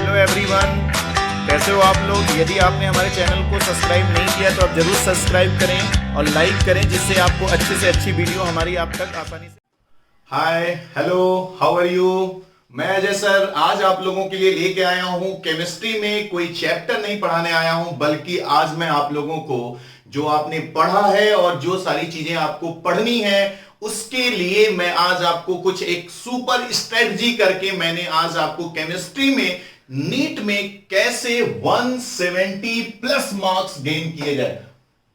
Hello everyone, कैसे हो आप लोग। यदि आपने हमारे चैनल को सब्सक्राइब नहीं किया तो आप जरूर सब्सक्राइब करें और लाइक करें, जिससे आपको अच्छे से अच्छी वीडियो हमारी आप तक आसानी से। हाय, हेलो, हाउ आर यू। मैं अजय सर आज आप लोगों के लिए लेके आया हूं केमिस्ट्री में कोई चैप्टर नहीं पढ़ाने आया हूं, बल्कि आज मैं आप लोगों को जो आपने पढ़ा है और जो सारी चीजें आपको पढ़नी है उसके लिए मैं आज आपको कुछ एक सुपर स्ट्रेटजी करके मैंने आज आपको केमिस्ट्री में नीट में कैसे 170 प्लस मार्क्स गेन किए जाए।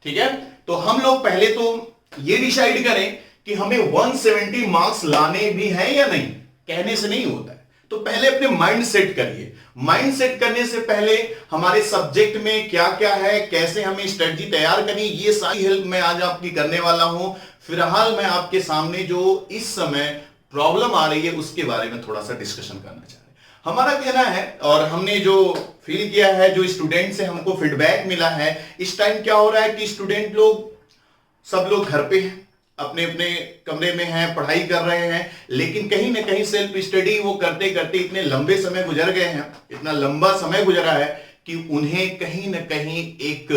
ठीक है, तो हम लोग पहले तो ये डिसाइड करें कि हमें 170 मार्क्स लाने भी हैं या नहीं। कहने से नहीं होता है, तो पहले अपने माइंड सेट करिए। माइंड सेट करने से पहले हमारे सब्जेक्ट में क्या क्या है, कैसे हमें स्ट्रेटजी तैयार करनी, ये सारी हेल्प मैं आज आपकी करने वाला हूं। फिलहाल मैं आपके सामने जो इस समय प्रॉब्लम आ रही है उसके बारे में थोड़ा सा डिस्कशन करना चाह रहे हैं। हमारा कहना है और हमने जो फील किया है, जो स्टूडेंट से हमको फीडबैक मिला है, इस टाइम क्या हो रहा है कि स्टूडेंट लोग सब लोग घर पे हैं, अपने अपने कमरे में हैं, पढ़ाई कर रहे हैं, लेकिन कहीं ना कहीं सेल्फ स्टडी वो करते करते इतने लंबे समय गुजर गए हैं, इतना लंबा समय गुजरा है कि उन्हें कहीं ना कहीं एक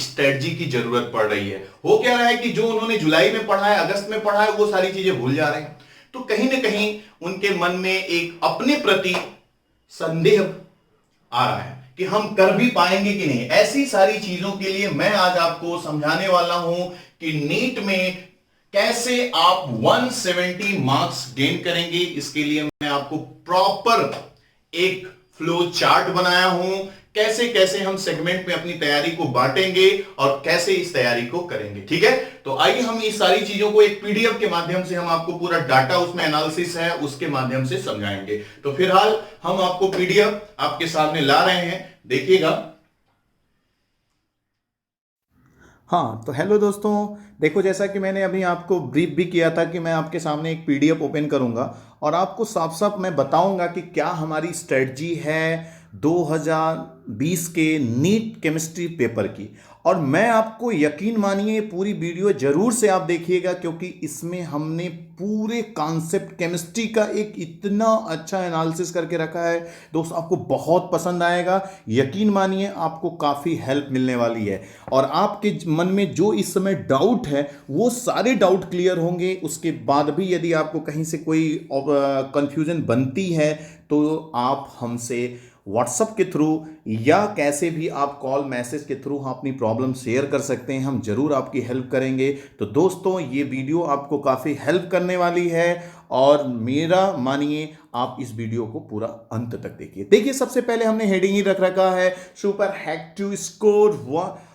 स्ट्रेटजी की जरूरत पड़ रही है। हो क्या रहा है कि जो उन्होंने जुलाई में पढ़ा है, अगस्त में पढ़ा है, वो सारी चीजें भूल जा रहे हैं। तो कहीं ना कहीं उनके मन में एक अपने प्रति संदेह आ रहा है कि हम कर भी पाएंगे कि नहीं। ऐसी सारी चीजों के लिए मैं आज आपको समझाने वाला हूं कि नीट में कैसे आप 170 मार्क्स गेन करेंगे। इसके लिए मैं आपको प्रॉपर एक फ्लो चार्ट बनाया हूं, कैसे कैसे हम सेगमेंट में अपनी तैयारी को बांटेंगे और कैसे इस तैयारी को करेंगे। ठीक है, तो आइए हम इस सारी चीजों को एक पीडीएफ के माध्यम से हम आपको पूरा डाटा उसमें एनालिसिस है उसके माध्यम से समझाएंगे। तो फिलहाल हम आपको पीडीएफ आपके सामने ला रहे हैं, देखिएगा। हाँ, तो हेलो दोस्तों, देखो जैसा कि मैंने अभी आपको ब्रीफ भी किया था कि मैं आपके सामने एक पीडीएफ ओपन करूंगा और आपको साफ साफ मैं बताऊंगा कि क्या हमारी स्ट्रेटजी है 2020 के नीट केमिस्ट्री पेपर की। और मैं आपको यकीन मानिए पूरी वीडियो जरूर से आप देखिएगा, क्योंकि इसमें हमने पूरे कॉन्सेप्ट केमिस्ट्री का एक इतना अच्छा एनालिसिस करके रखा है दोस्त, आपको बहुत पसंद आएगा। यकीन मानिए आपको काफ़ी हेल्प मिलने वाली है और आपके मन में जो इस समय डाउट है वो सारे डाउट क्लियर होंगे। उसके बाद भी यदि आपको कहीं से कोई कंफ्यूजन बनती है तो आप हमसे व्हाट्सएप के थ्रू या कैसे भी आप कॉल मैसेज के थ्रू हम अपनी प्रॉब्लम शेयर कर सकते हैं, हम जरूर आपकी हेल्प करेंगे। तो दोस्तों ये वीडियो आपको काफ़ी हेल्प करने वाली है और मेरा मानिए आप इस वीडियो को पूरा अंत तक देखिए। देखिए सबसे पहले हमने हेडिंग ही रख रखा है super hack to score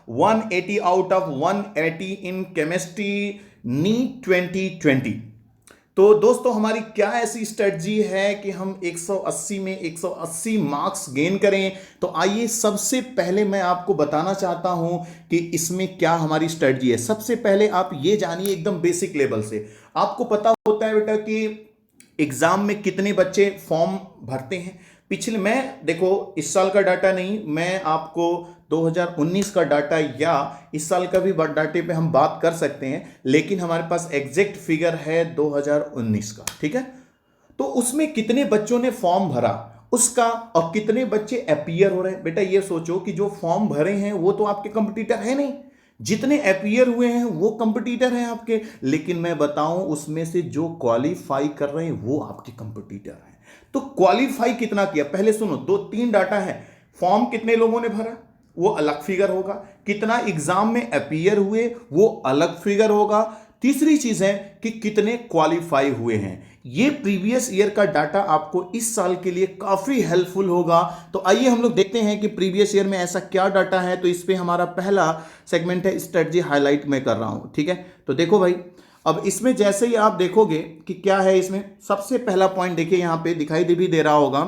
180 out of 180 in chemistry NEET 2020। तो दोस्तों हमारी क्या ऐसी स्ट्रेटजी है कि हम 180 में 180 मार्क्स गेन करें। तो आइए सबसे पहले मैं आपको बताना चाहता हूं कि इसमें क्या हमारी स्ट्रेटजी है। सबसे पहले आप ये जानिए एकदम बेसिक लेवल से, आपको पता होता है बेटा कि एग्जाम में कितने बच्चे फॉर्म भरते हैं। पिछले मैं देखो इस साल का डाटा नहीं, मैं आपको 2019 का डाटा या इस साल का भी डाटे पे हम बात कर सकते हैं, लेकिन हमारे पास एग्जैक्ट फिगर है 2019 का। ठीक है, तो उसमें कितने बच्चों ने फॉर्म भरा उसका और कितने बच्चे अपीयर हो रहे हैं। बेटा ये सोचो कि जो फॉर्म भरे हैं वो तो आपके कंपटीटर है नहीं, जितने अपीयर हुए हैं वो कंपटीटर हैं आपके, लेकिन मैं बताऊं उसमें से जो क्वालिफाई कर रहे हैं वो आपके कंपटीटर हैं। तो क्वालिफाई कितना किया पहले सुनो, दो तीन डाटा है। फॉर्म कितने लोगों ने भरा वो अलग फिगर होगा, कितना एग्जाम में अपीयर हुए वो अलग फिगर होगा। तीसरी चीज है कि कितने क्वालिफाई हुए हैं। ये प्रीवियस ईयर का डाटा आपको इस साल के लिए काफी हेल्पफुल होगा। तो आइए हम लोग देखते हैं कि प्रीवियस ईयर में ऐसा क्या डाटा है। तो इस पे हमारा पहला सेगमेंट है स्ट्रेटजी हाईलाइट में कर रहा हूं। ठीक है, तो देखो भाई, अब इसमें जैसे ही आप देखोगे कि क्या है, इसमें सबसे पहला पॉइंट देखिए, यहां पे दिखाई भी दे रहा होगा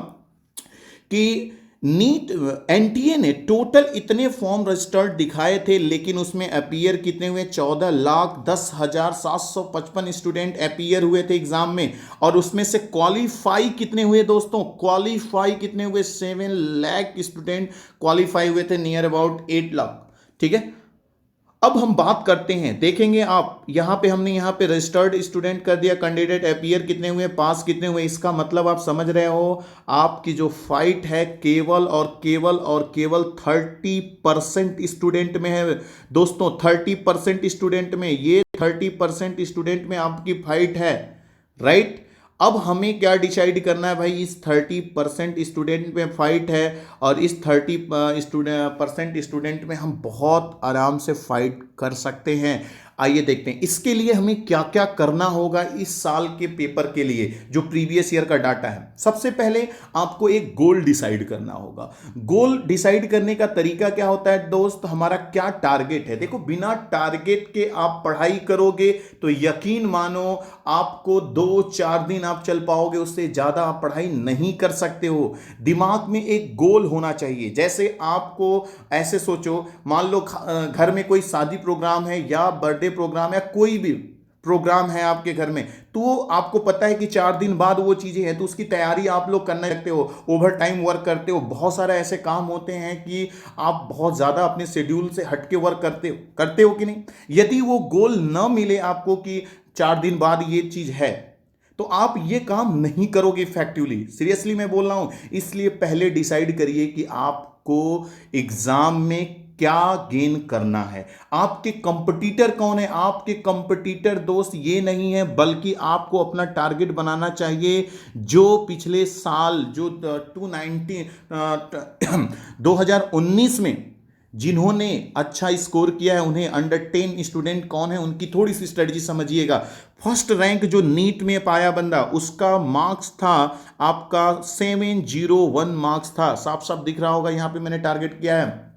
कि नीट एनटीए ने टोटल इतने फॉर्म रजिस्टर्ड दिखाए थे, लेकिन उसमें अपीयर कितने हुए 14,10,755 स्टूडेंट अपीयर हुए थे एग्जाम में। और उसमें से क्वालिफाई कितने हुए दोस्तों, क्वालिफाई कितने हुए 7 लाख स्टूडेंट क्वालिफाई हुए थे, नियर अबाउट 8 लाख। ठीक है, अब हम बात करते हैं, देखेंगे आप यहाँ पे, हमने यहाँ पे रजिस्टर्ड स्टूडेंट कर दिया, कैंडिडेट अपीयर कितने हुए, पास कितने हुए। इसका मतलब आप समझ रहे हो, आपकी जो फाइट है केवल और केवल और केवल 30% स्टूडेंट में है दोस्तों। 30% स्टूडेंट में, ये 30% स्टूडेंट में आपकी फाइट है, राइट। अब हमें क्या डिसाइड करना है भाई, इस 30% स्टूडेंट में फाइट है और इस 30% स्टूडेंट में हम बहुत आराम से फाइट कर सकते हैं। आइए देखते हैं इसके लिए हमें क्या क्या करना होगा इस साल के पेपर के लिए, जो प्रीवियस ईयर का डाटा है। सबसे पहले आपको एक गोल डिसाइड करना होगा। गोल डिसाइड करने का तरीका क्या होता है दोस्त, हमारा क्या टारगेट है। देखो, बिना टारगेट के आप पढ़ाई करोगे तो यकीन मानो आपको 2-4 दिन आप चल पाओगे, उससे ज्यादा आप पढ़ाई नहीं कर सकते हो। दिमाग में एक गोल होना चाहिए। जैसे आपको ऐसे सोचो, मान लो घर में कोई शादी प्रोग्राम है या बर्थडे प्रोग्राम है, कोई भी प्रोग्राम है आपके घर में, तो आपको पता है कि 4 दिन बाद वो चीजें हैं, तो उसकी तैयारी आप लोग करने लगते हो, ओवर टाइम वर्क करते हो। बहुत सारे ऐसे काम होते हैं कि आप बहुत ज्यादा अपने शेड्यूल से हटके वर्क करते हो कि नहीं। यदि वो गोल न मिले आपको कि 4 दिन बाद ये चीज है, तो आप ये काम नहीं करोगे इफेक्टिवली। सीरियसली मैं बोल रहा हूं। इसलिए पहले डिसाइड करिए कि आपको एग्जाम में क्या गेन करना है। आपके कंपटीटर कौन है। आपके कंपटीटर दोस्त ये नहीं है, बल्कि आपको अपना टारगेट बनाना चाहिए जो पिछले साल, जो 2019 में जिन्होंने अच्छा स्कोर किया है, उन्हें अंडर 10 स्टूडेंट कौन है, उनकी थोड़ी सी स्ट्रेटजी समझिएगा। फर्स्ट रैंक जो नीट में पाया बंदा, उसका मार्क्स था आपका 701 मार्क्स था। साफ साफ दिख रहा होगा, यहां पे मैंने टारगेट किया है।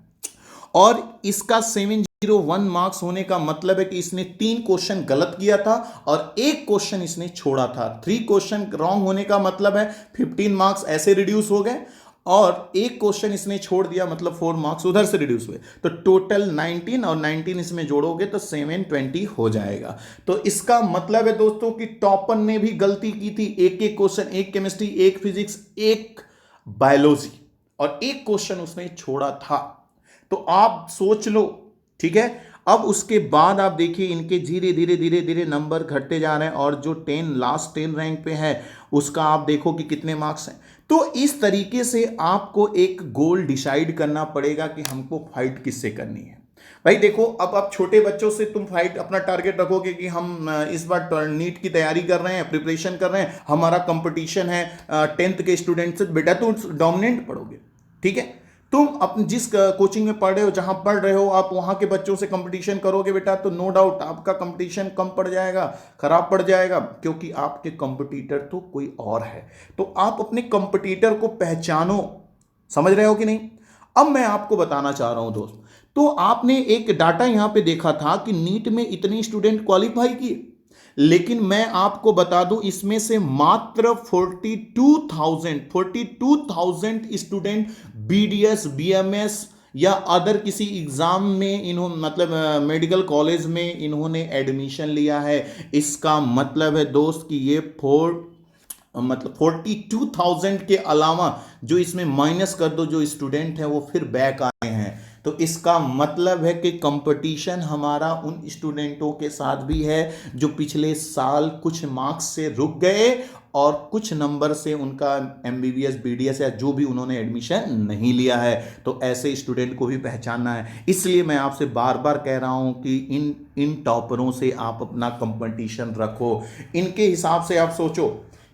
और इसका 701 मार्क्स होने का मतलब है कि इसने 3 क्वेश्चन गलत किया था और एक क्वेश्चन इसने छोड़ा था। 3 क्वेश्चन रॉन्ग होने का मतलब है 15 मार्क्स ऐसे रिड्यूस हो गए, और एक क्वेश्चन इसने छोड़ दिया मतलब 4 मार्क्स उधर से रिड्यूस हुए। तो टोटल 19 और 19 इसमें जोड़ोगे तो 720 हो जाएगा। तो इसका मतलब है दोस्तों कि टॉपर ने भी गलती की थी। एक एक क्वेश्चन, एक केमिस्ट्री, एक फिजिक्स, एक बायोलॉजी, और एक क्वेश्चन उसने छोड़ा था। तो आप सोच लो, ठीक है। अब उसके बाद आप देखिए इनके धीरे धीरे धीरे धीरे नंबर घटते जा रहे हैं, और जो 10 लास्ट 10 रैंक पे है उसका आप देखो कि कितने मार्क्स हैं। तो इस तरीके से आपको एक गोल डिसाइड करना पड़ेगा कि हमको फाइट किससे करनी है। भाई देखो, अब आप छोटे बच्चों से तुम फाइट, अपना टारगेट रखोगे कि हम इस बार नीट की तैयारी कर रहे हैं, प्रिपरेशन कर रहे हैं, हमारा कंपटीशन है 10th के स्टूडेंट से, बेटा तुम डोमिनेंट पढ़ोगे, ठीक है। तुम अपने जिस कोचिंग में पढ़ रहे हो, जहां पढ़ रहे हो, आप वहां के बच्चों से कंपटीशन करोगे बेटा, तो नो डाउट आपका कंपटीशन कम पड़ जाएगा, खराब पड़ जाएगा, क्योंकि आपके कंपटीटर तो कोई और है। तो आप अपने कंपटीटर को पहचानो। समझ रहे हो कि नहीं। अब मैं आपको बताना चाह रहा हूं दोस्त, तो आपने एक डाटा यहां पे देखा था कि नीट में इतने स्टूडेंट क्वालिफाई किए, लेकिन मैं आपको बता दूं इसमें से मात्र 42,000 स्टूडेंट बीडीएस, बीएमएस या अदर किसी एग्जाम में इन्होंने, मतलब मेडिकल कॉलेज में इन्होंने एडमिशन लिया है। इसका मतलब है दोस्त कि ये 42,000 के अलावा जो इसमें माइनस कर दो जो स्टूडेंट है वो फिर बैक आए हैं। तो इसका मतलब है कि कंपटीशन हमारा उन स्टूडेंटों के साथ भी है जो पिछले साल कुछ मार्क्स से रुक गए और कुछ नंबर से उनका एमबीबीएस, बीडीएस या जो भी उन्होंने एडमिशन नहीं लिया है। तो ऐसे स्टूडेंट को भी पहचानना है। इसलिए मैं आपसे बार बार कह रहा हूं कि इन टॉपरों से आप अपना कंपटीशन रखो। इनके हिसाब से आप सोचो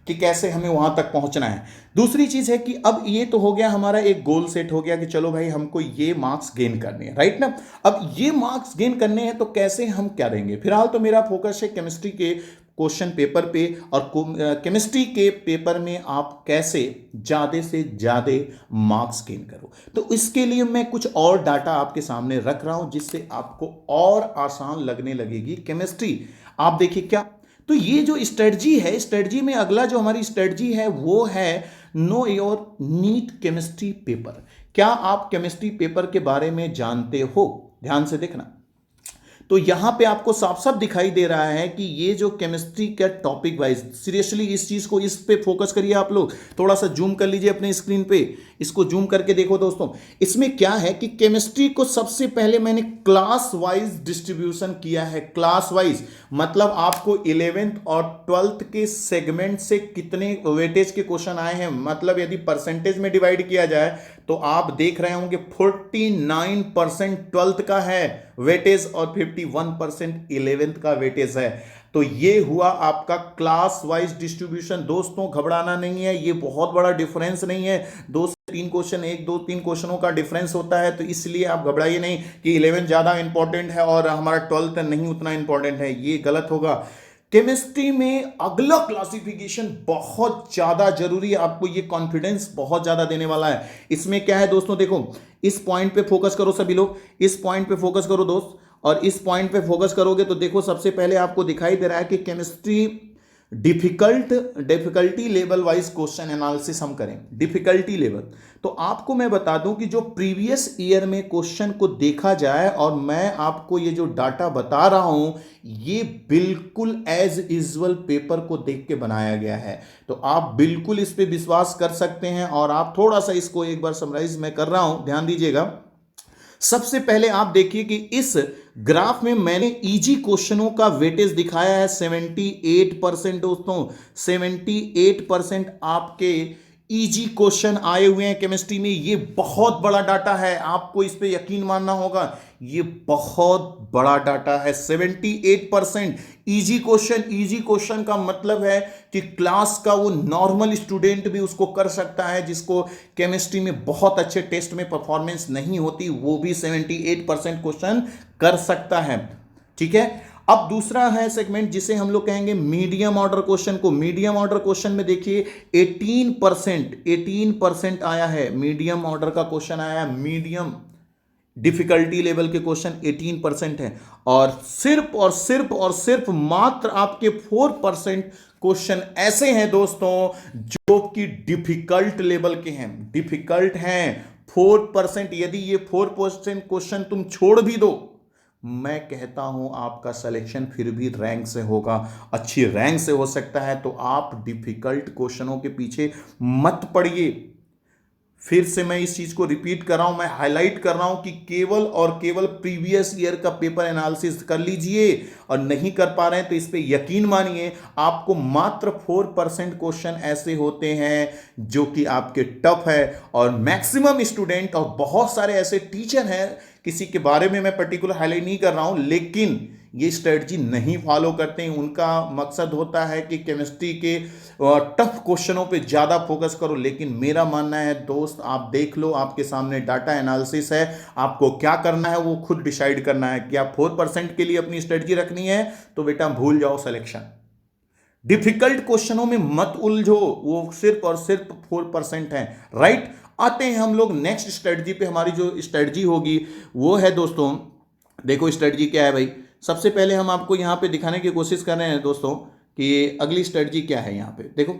कि कैसे हमें वहां तक पहुंचना है। दूसरी चीज है कि अब ये तो हो गया, हमारा एक गोल सेट हो गया कि चलो भाई हमको ये मार्क्स गेन करने हैं, राइट ना। अब ये मार्क्स गेन करने हैं तो कैसे हम क्या देंगे। फिलहाल तो मेरा फोकस है केमिस्ट्री के क्वेश्चन पेपर पे, और केमिस्ट्री के पेपर में आप कैसे ज्यादा से ज्यादा मार्क्स गेन करो। तो इसके लिए मैं कुछ और डाटा आपके सामने रख रहा हूं जिससे आपको और आसान लगने लगेगी केमिस्ट्री। आप देखिए क्या, तो ये जो स्ट्रेटजी है, स्ट्रेटजी में अगला जो हमारी स्ट्रेटजी है वो है know your NEET chemistry paper. क्या आप केमिस्ट्री पेपर के बारे में जानते हो। ध्यान से देखना। तो यहां पे आपको साफ साफ दिखाई दे रहा है कि ये जो केमिस्ट्री का टॉपिक वाइज, सीरियसली इस चीज को, इस पे फोकस करिए आप लोग, थोड़ा सा जूम कर लीजिए अपने स्क्रीन पे, इसको जूम करके देखो दोस्तों। इसमें क्या है कि केमिस्ट्री को सबसे पहले मैंने क्लास वाइज डिस्ट्रीब्यूशन किया है। क्लास वाइज मतलब आपको 11th और 12th के सेगमेंट से कितने वेटेज के क्वेश्चन आए हैं, मतलब यदि परसेंटेज में डिवाइड किया जाए तो आप देख रहे होंगे 49% 12th का है वेटेज और 51% 11th का वेटेज है। तो ये हुआ आपका क्लास वाइज डिस्ट्रीब्यूशन। दोस्तों घबराना नहीं है, ये बहुत बड़ा डिफरेंस नहीं है, 2 से 3 क्वेश्चन, 1 2 3 क्वेश्चनों का डिफरेंस होता है, तो इसलिए आप घबराइए नहीं कि 11 ज्यादा इंपॉर्टेंट है और हमारा 12th नहीं उतना इंपॉर्टेंट है, ये गलत होगा। केमिस्ट्री में अगला क्लासिफिकेशन बहुत ज्यादा जरूरी है, आपको ये कॉन्फिडेंस बहुत ज्यादा देने वाला है। इसमें क्या है दोस्तों, देखो इस पॉइंट पे फोकस करो सभी लोग, इस पॉइंट पे फोकस करो दोस्त, और इस पॉइंट पे फोकस करोगे तो देखो सबसे पहले आपको दिखाई दे रहा है कि chemistry difficulty level wise question analysis हम करें, डिफिकल्टी लेवल। तो आपको मैं बता दूं कि जो प्रीवियस ईयर में क्वेश्चन को देखा जाए, और मैं आपको ये जो डाटा बता रहा हूं ये बिल्कुल एज यूजुअल पेपर को देख के बनाया गया है, तो आप बिल्कुल इस पे विश्वास कर सकते हैं। और आप थोड़ा सा इसको एक बार समराइज मैं कर रहा हूं, ध्यान दीजिएगा। सबसे पहले आप देखिए कि इस ग्राफ में मैंने इजी क्वेश्चनों का वेटेज दिखाया है 78% दोस्तों, 78% आपके इजी क्वेश्चन आए हुए हैं केमिस्ट्री में। ये बहुत बड़ा डाटा है, आपको इस पे यकीन मानना होगा, ये बहुत बड़ा डाटा है। 78% इजी क्वेश्चन, इजी क्वेश्चन का मतलब है कि क्लास का वो नॉर्मल स्टूडेंट भी उसको कर सकता है, जिसको केमिस्ट्री में बहुत अच्छे टेस्ट में परफॉर्मेंस नहीं होती, वो भी 78% क्वेश्चन कर सकता है, ठीक है। अब दूसरा है सेगमेंट जिसे हम लोग कहेंगे मीडियम ऑर्डर क्वेश्चन को। मीडियम ऑर्डर क्वेश्चन में देखिए 18% आया है, मीडियम ऑर्डर का क्वेश्चन आया है, मीडियम डिफिकल्टी लेवल के क्वेश्चन 18% है, और सिर्फ मात्र आपके 4% क्वेश्चन ऐसे हैं दोस्तों जो कि डिफिकल्ट लेवल के हैं, डिफिकल्ट हैं 4%। यदि ये 4% क्वेश्चन तुम छोड़ भी दो, मैं कहता हूं आपका सिलेक्शन फिर भी रैंक से होगा, अच्छी रैंक से हो सकता है। तो आप डिफिकल्ट क्वेश्चनों के पीछे मत पड़िए। फिर से मैं इस चीज को रिपीट कर रहा हूं, मैं हाईलाइट कर रहा हूं कि केवल और केवल प्रीवियस ईयर का पेपर एनालिसिस कर लीजिए, और नहीं कर पा रहे हैं तो इस पे यकीन मानिए आपको मात्र 4% क्वेश्चन ऐसे होते हैं जो कि आपके टफ है। और मैक्सिमम स्टूडेंट और बहुत सारे ऐसे टीचर हैं, किसी के बारे में मैं पर्टिकुलर हाईलाइट नहीं कर रहा हूं, लेकिन ये स्ट्रेटजी नहीं फॉलो करते हैं। उनका मकसद होता है कि केमिस्ट्री के टफ क्वेश्चनों पे ज़्यादा फोकस करो, लेकिन मेरा मानना है दोस्त, आप देख लो, आपके सामने डाटा एनालिसिस है, आपको क्या करना है वो खुद डिसाइड करना है। कि आप 4% के लिए अपनी स्ट्रेटजी रखनी है तो बेटा भूल जाओ सिलेक्शन, डिफिकल्ट क्वेश्चनों में मत उलझो, वो सिर्फ और सिर्फ 4% है, राइट। आते हैं हम लोग नेक्स्ट स्ट्रेटजी पे। हमारी जो स्ट्रेटजी होगी वो है दोस्तों, देखो स्ट्रेटजी क्या है भाई। सबसे पहले हम आपको यहां पे दिखाने की कोशिश कर रहे हैं दोस्तों कि अगली स्ट्रेटजी क्या है। यहां पे देखो,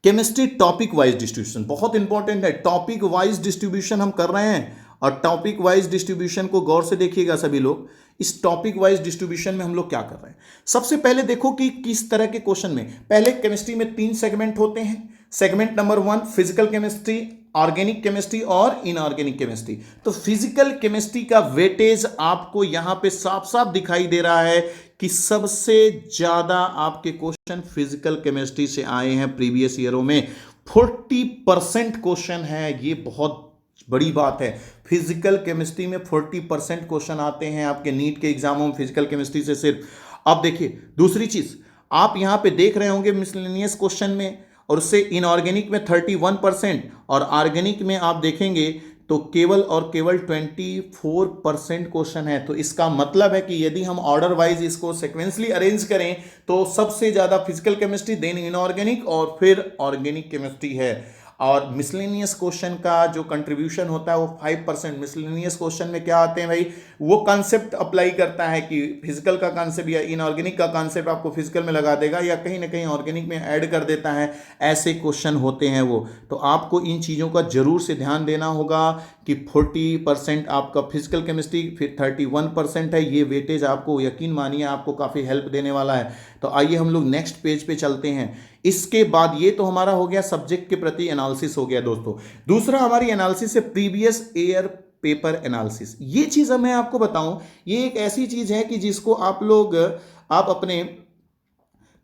केमिस्ट्री टॉपिक वाइज डिस्ट्रीब्यूशन बहुत इंपॉर्टेंट है। टॉपिक वाइज डिस्ट्रीब्यूशन हम कर रहे हैं, और टॉपिक वाइज डिस्ट्रीब्यूशन को गौर से देखिएगा सभी लोग। इस टॉपिक वाइज डिस्ट्रीब्यूशन में हम लोग क्या कर रहे हैं, सबसे पहले देखो कि किस तरह के क्वेश्चन में। पहले केमिस्ट्री में 3 सेगमेंट होते हैं। Segment number 1 physical chemistry, organic chemistry और इनऑर्गेनिक केमिस्ट्री। तो फिजिकल केमिस्ट्री का वेटेज आपको यहां पे साफ साफ दिखाई दे रहा है कि सबसे ज्यादा आपके क्वेश्चन फिजिकल केमिस्ट्री से आए हैं प्रीवियस ईयरों में। 40% क्वेश्चन है, ये बहुत बड़ी बात है। फिजिकल केमिस्ट्री में 40% क्वेश्चन आते हैं आपके नीट के एग्जामों में फिजिकल केमिस्ट्री से सिर्फ। अब देखिए दूसरी चीज, आप यहां पे देख रहे होंगे मिसलेनियस क्वेश्चन में, और उससे इनऑर्गेनिक में 31%, और ऑर्गेनिक में आप देखेंगे तो केवल और केवल 24% क्वेश्चन है। तो इसका मतलब है कि यदि हम ऑर्डर वाइज इसको सिक्वेंसली अरेंज करें तो सबसे ज्यादा फिजिकल केमिस्ट्री, देन इनऑर्गेनिक, और फिर ऑर्गेनिक केमिस्ट्री है। और मिसलेनियस क्वेश्चन का जो कंट्रीब्यूशन होता है वो 5%। मिसलेनियस क्वेश्चन में क्या आते हैं भाई, वो कॉन्सेप्ट अप्लाई करता है कि फिजिकल का कॉन्सेप्ट या इनऑर्गेनिक का कॉन्सेप्ट आपको फिजिकल में लगा देगा, या कहीं ना कहीं ऑर्गेनिक में ऐड कर देता है, ऐसे क्वेश्चन होते हैं वो। तो आपको इन चीज़ों का जरूर से ध्यान देना होगा कि 40% आपका फिजिकल केमिस्ट्री, फिर 31% है। ये वेटेज आपको यकीन मानिए आपको काफ़ी हेल्प देने वाला है। तो आइए हम लोग नेक्स्ट पेज पे चलते हैं। इसके बाद ये तो हमारा हो गया सब्जेक्ट के प्रति एनालिसिस हो गया दोस्तों। दूसरा हमारी एनालिसिस है प्रीवियस ईयर पेपर एनालिसिस। ये चीज़ मैं आपको बताऊं, ये एक ऐसी चीज़ है कि जिसको आप अपने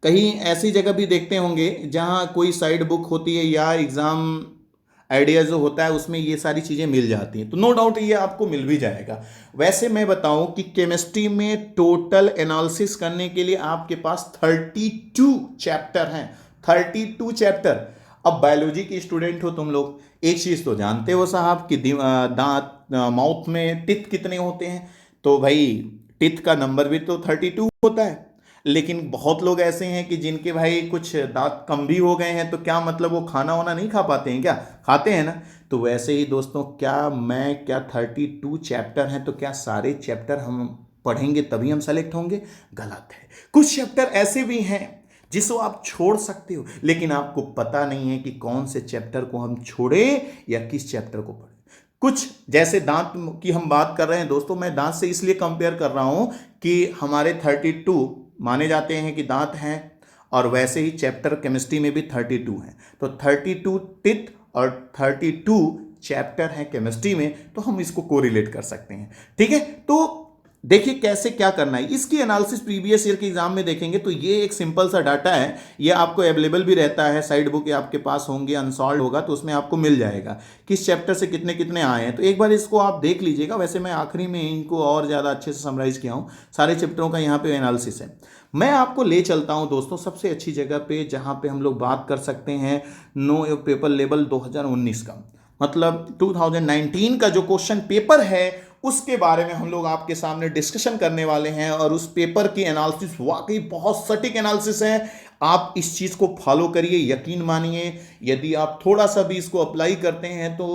कहीं ऐसी जगह भी देखते होंगे जहां कोई साइड बुक होती है या एग्जाम आइडिया जो होता है उसमें ये सारी चीज़ें मिल जाती हैं, तो नो डाउट ये आपको मिल भी जाएगा। वैसे मैं बताऊं कि केमिस्ट्री में टोटल एनालिसिस करने के लिए आपके पास 32 चैप्टर हैं। 32 चैप्टर। अब बायोलॉजी के स्टूडेंट हो तुम लोग, एक चीज़ तो जानते हो साहब कि दांत माउथ में टिथ कितने होते हैं। तो भाई टिथ का नंबर भी तो 32 होता है। लेकिन बहुत लोग ऐसे हैं कि जिनके भाई कुछ दांत कम भी हो गए हैं, तो क्या मतलब वो खाना वाना नहीं खा पाते हैं क्या? खाते हैं ना। तो वैसे ही दोस्तों क्या 32 चैप्टर हैं तो क्या सारे चैप्टर हम पढ़ेंगे तभी हम सेलेक्ट होंगे? गलत है। कुछ चैप्टर ऐसे भी हैं जिसको आप छोड़ सकते हो, लेकिन आपको पता नहीं है कि कौन से चैप्टर को हम छोड़े या किस चैप्टर को पढ़े। कुछ जैसे दांत की हम बात कर रहे हैं दोस्तों, मैं दांत से इसलिए कंपेयर कर रहा हूं कि हमारे 32 माने जाते हैं कि दांत हैं, और वैसे ही चैप्टर केमिस्ट्री में भी 32 हैं। तो 32 टिथ और 32 चैप्टर हैं केमिस्ट्री में, तो हम इसको कोरिलेट कर सकते हैं। ठीक है, तो देखिए कैसे क्या करना है। इसकी एनालिसिस प्रीवियस ईयर के एग्जाम में देखेंगे तो ये एक सिंपल सा डाटा है, ये आपको अवेलेबल भी रहता है, साइड बुक आपके पास होंगे, अनसॉल्व होगा तो उसमें आपको मिल जाएगा किस चैप्टर से कितने कितने आए हैं। तो एक बार इसको आप देख लीजिएगा। वैसे मैं आखिरी में इनको और ज़्यादा अच्छे से समराइज किया हूँ, सारे चैप्टरों का यहाँ पे एनालिसिस है। मैं आपको ले चलता हूँ दोस्तों सबसे अच्छी जगह पे जहाँ पे हम लोग बात कर सकते हैं नो पेपर लेवल 2019 का, मतलब 2019 का जो क्वेश्चन पेपर है उसके बारे में हम लोग आपके सामने डिस्कशन करने वाले हैं। और उस पेपर की एनालिसिस वाकई बहुत सटीक एनालिसिस है। आप इस चीज़ को फॉलो करिए, यकीन मानिए यदि आप थोड़ा सा भी इसको अप्लाई करते हैं तो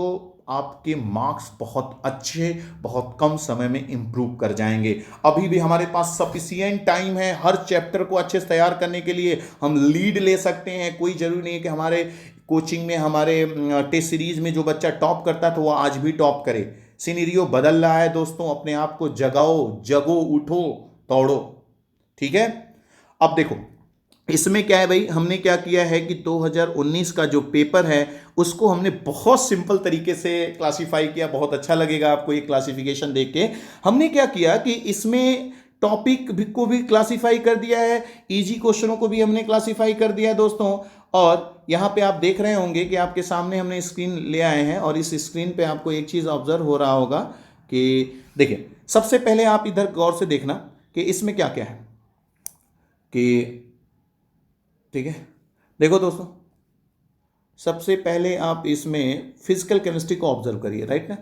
आपके मार्क्स बहुत अच्छे बहुत कम समय में इंप्रूव कर जाएंगे। अभी भी हमारे पास सफिशिएंट टाइम है हर चैप्टर को अच्छे से तैयार करने के लिए। हम लीड ले सकते हैं, कोई ज़रूरी नहीं है कि हमारे कोचिंग में हमारे टेस्ट सीरीज में जो बच्चा टॉप करता था वो आज भी टॉप करे। सिनेरियो बदल रहा है दोस्तों, अपने आप को जगाओ, जगो, उठो, दौड़ो। ठीक है, अब देखो इसमें क्या है भाई, हमने क्या किया है कि 2019 का जो पेपर है उसको हमने बहुत सिंपल तरीके से क्लासिफाई किया। बहुत अच्छा लगेगा आपको ये क्लासिफिकेशन देख के। हमने क्या किया कि इसमें टॉपिक को भी क्लासिफाई कर दिया है, इजी क्वेश्चनों को भी हमने क्लासिफाई कर दिया है दोस्तों। और यहाँ पे आप देख रहे होंगे कि आपके सामने हमने स्क्रीन ले आए हैं, और इस स्क्रीन पे आपको एक चीज़ ऑब्जर्व हो रहा होगा कि देखिए सबसे पहले आप इधर गौर से देखना कि इसमें क्या क्या है कि ठीक है, देखो दोस्तों सबसे पहले आप इसमें फिजिकल केमिस्ट्री को ऑब्जर्व करिए, राइट ना।